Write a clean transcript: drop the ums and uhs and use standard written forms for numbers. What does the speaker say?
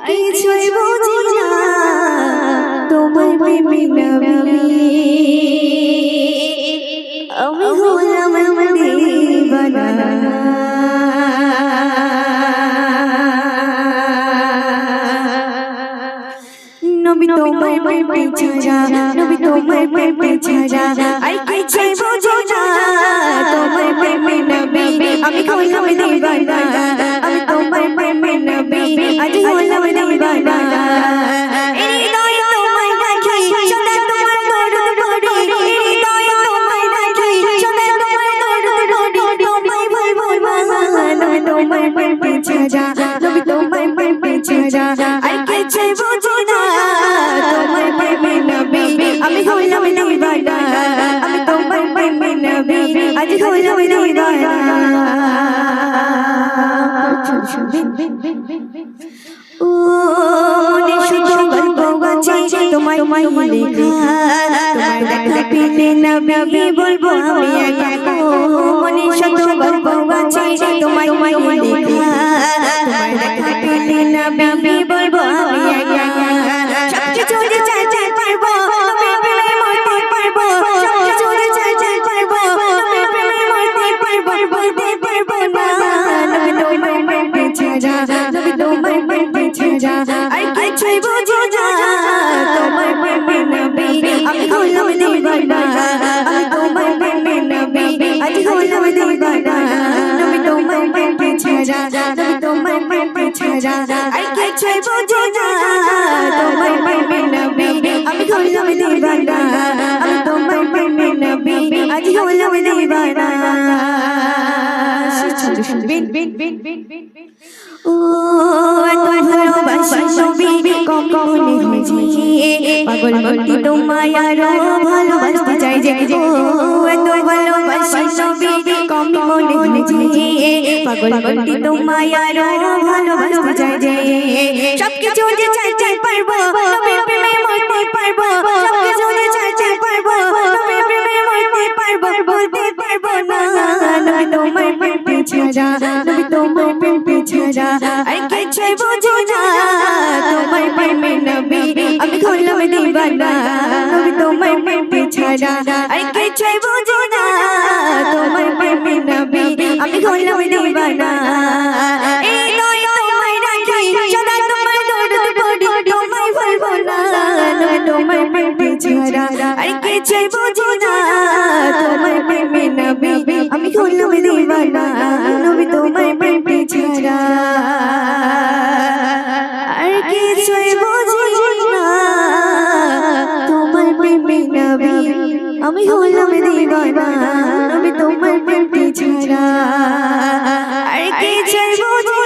কিছুই বুঝি না তোমার প্রেমে নবী আমি হলাম দিবানা নবী তোমার প্রেমে ছাড়া নবী তোমার প্রেমে ছাড়া আর কিছুই বুঝি না তোমার প্রেমে নবী আমি হলাম দিবানা আমি তোমার প্রেমে নবী আজ হলাম দিবানা নবী তোমার প্রেমে ছাড়া আর কিছুই বুঝি না তোমার প্রেমে নবী আমি হলাম দিবানা আমি তোমার প্রেমে নবী আজ হলাম দিবানা ও মনে শুধু গল্প আছে তোমায় লেখা তোমার দেখা পেলে নবী বলবো আমি একা মনে শুধু গল্প আছে তোমায় লেখা তোমার দেখা পেলে নবী বলবো আমি একা সবকিছু চাই চাই পারবো তুমি পেলে মরতে পারবো সবকিছু চাই চাই পারবো তুমি পেলে মরতে পারবো বলতে পারবো না নবী তোমার প্রেমে ছাড়া নবী তোমার প্রেমে ছাড়া আর কিছুই বুঝি না তোমার প্রেমে নবী আমি হলাম দিবানা আমি তোমার প্রেমে নবী আজ হলাম দিবানা নবী তোমার প্রেমে ছাড়া নবী তোমার প্রেমে ছাড়া আর কিছুই বুঝি না তোমার প্রেমে নবী আমি হলাম দিবানা আমি তোমার প্রেমে নবী আজ হলাম দিবানা ও এত ভালোবাসি নবী কম মনে হয়েছে পাগল মতি তোমায় আরো ভালোবাসতে চাই যে ও এত ভালোবাসি নবী কম মনে হয়েছে পাগল মতি তোমায় আরো ভালোবাসতে চাই যে সবকিছু যে চাই চাই পারবো নবী প্রেমে মরতে পারবো সবকিছু যে চাই চাই পারবো নবী প্রেমে মরতে পারবো বলতে পারবো না নবী তোমার প্রেমে ছাড়া নবী তোমার প্রেমে ছাড়া আর কিছুই বুঝি না তোমার প্রেমে নবী আমি হলাম দিবানা নবী তোমার প্রেমে ছাড়া আর কিছুই বুঝি না তোমার প্রেমে নবী আমি হলাম দিবানা এই নয় তোমায় রাখি সদা তোমার দরদ পড়ি তোমায় ভুলবো না নবী তোমার প্রেমে ছাড়া আর কিছুই বুঝি না তোমার প্রেমে নবী আমি হলাম দিবানা নবী তোমার প্রেমে ছাড়া আর কিছুই বুঝি না তোমার প্রেমে নবী আমি হলাম দিবানা নবী তোমার প্রেমে ছাড়া আর কিছুই বুঝি